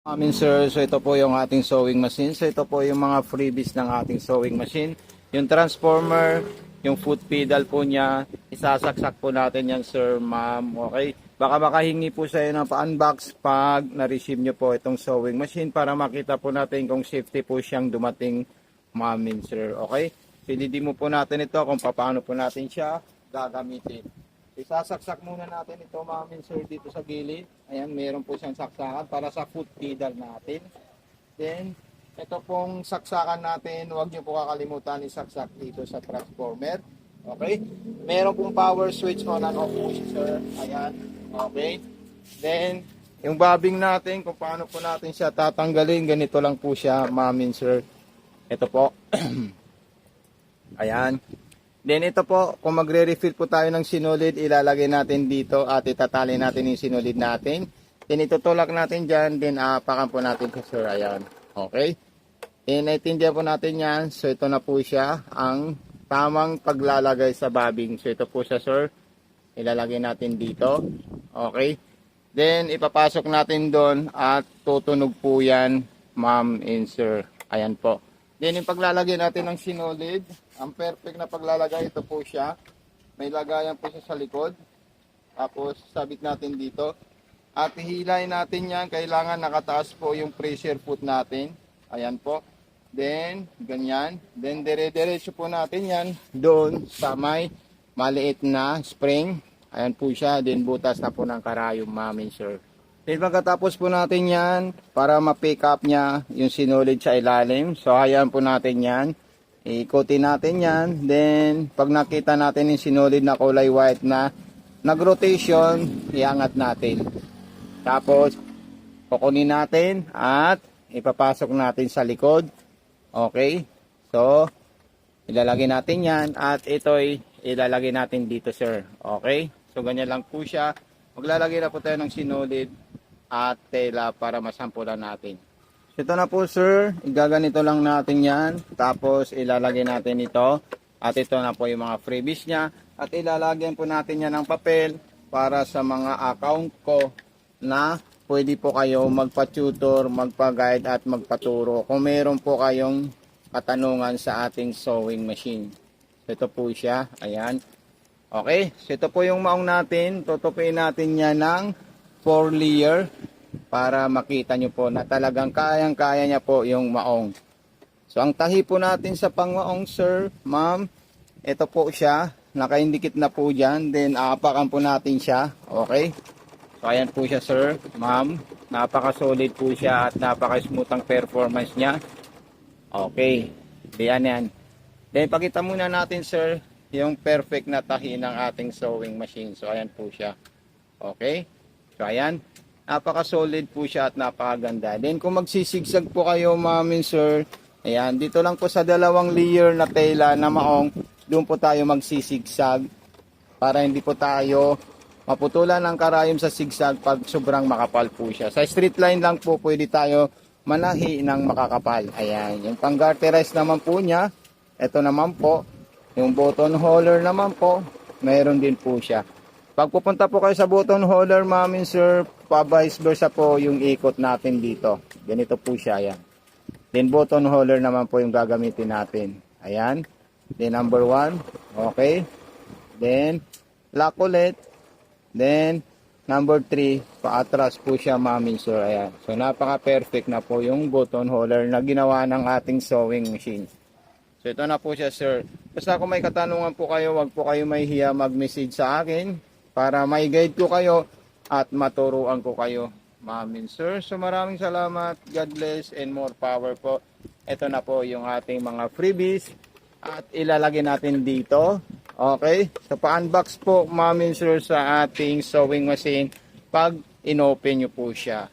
Sir, so ito po yung ating sewing machine. So ito po yung mga freebies ng ating sewing machine. Yung transformer, yung foot pedal po niya, isasaksak po natin yan sir, ma'am. Okay? Baka makahingi po sa inyo ng pa-unbox pag na-receive nyo po itong sewing machine para makita po natin kung safety po siyang dumating, ma'am sir. Okay? Silidi mo po natin ito kung paano po natin siya gagamitin. Isasaksak muna natin ito, ma'am sir, dito sa gilid. Ayan, meron po siyang saksakan para sa foot pedal natin. Then, ito pong saksakan natin, huwag nyo po kakalimutan isaksak dito sa transformer. Okay? Meron pong power switch on and off po siya, sir. Ayan. Okay? Then, yung bobbing natin, kung paano po natin siya tatanggalin, ganito lang po siya, ma'am sir. Ito po. Ayan. Then ito po, kung magre-refill po tayo ng sinulid, ilalagay natin dito at itatali natin yung sinulid natin. Then itutulak natin dyan, then aapakan po natin sa sir. Ayan. Okay? Then naitindihan po natin yan. So ito na po siya, ang tamang paglalagay sa bobbing. So ito po siya sir. Ilalagay natin dito. Okay? Then ipapasok natin doon at tutunog po yan, ma'am and sir. Ayan po. Then yung paglalagay natin ng sinulid, ang perfect na paglalagay, ito po siya. May lagayan po siya sa likod. Tapos sabit natin dito. At hihilay natin yan, kailangan nakataas po yung pressure foot natin. Ayan po. Then, ganyan. Then dire-diretso po natin yan doon sa may maliit na spring. Ayan po siya. Then butas na po ng karayom, ma'am sir. Then pagkatapos po natin yan, para ma-pick up niya yung sinulid sa ilalim. So hayaan po natin yan. Ikutin natin yan. Then pag nakita natin yung sinulid na kulay white na nag-rotation, iangat natin. Tapos kukunin natin at ipapasok natin sa likod. Okay. So ilalagay natin yan at ito'y ilalagay natin dito sir. Okay. So ganyan lang po siya. Maglalagay na po tayo ng sinulid at tela para masampulan natin. Ito na po sir, igaganito lang natin yan. Tapos ilalagay natin ito. At ito na po yung mga freebies niya. At ilalagyan po natin yan ng papel para sa mga account ko na pwede po kayo magpa-tutor, magpa-guide at magpaturo. Kung meron po kayong katanungan sa ating sewing machine. Ito po siya, ayan. Okay, so ito po yung maong natin. Tutupiin natin yan ng 4 layer para makita nyo po na talagang kayang-kaya niya po yung maong. So ang tahi po natin sa pangmaong sir, ma'am, ito po siya. Nakaindikit na po dyan. Then aapakan po natin siya. Okay. So ayan po siya sir, ma'am. Napaka-solid po siya at napaka-smooth ang performance niya. Okay. Diyan yan. Then pakita muna natin sir yung perfect na tahi ng ating sewing machine. So ayan po siya. Okay. So ayan, napaka-solid po siya at napakaganda. Then kung magsisigsag po kayo, ma'am and sir, ayan, dito lang po sa dalawang layer na tela na maong, doon po tayo magsisigsag para hindi po tayo maputulan ng karayom sa sigsag pag sobrang makapal po siya. Sa straight line lang po pwede tayo manahi ng makakapal. Ayan, yung pang-garterize naman po niya, ito naman po, yung button holder naman po, mayroon din po siya. Pag pupunta po kayo sa button holder, ma'am and sir, pa-vice versa po yung ikot natin dito. Ganito po siya, ayan. Then button holder naman po yung gagamitin natin. Ayan. Then number 1. Okay. Then lock ulit. Then number 3, paatras po siya, ma'am and sir. Ayan. So napaka-perfect na po yung button holder na ginawa ng ating sewing machine. So ito na po siya, sir. Basta kung may katanungan po kayo, wag po kayo mahihiya mag-message sa akin para may guide ko kayo at maturuan ko kayo, ma'am and sir. So maraming salamat. God bless and more power po. Ito na po yung ating mga freebies at ilalagay natin dito. Okay? So pa-unbox po, ma'am and sir, sa ating sewing machine pag inopen nyo po siya.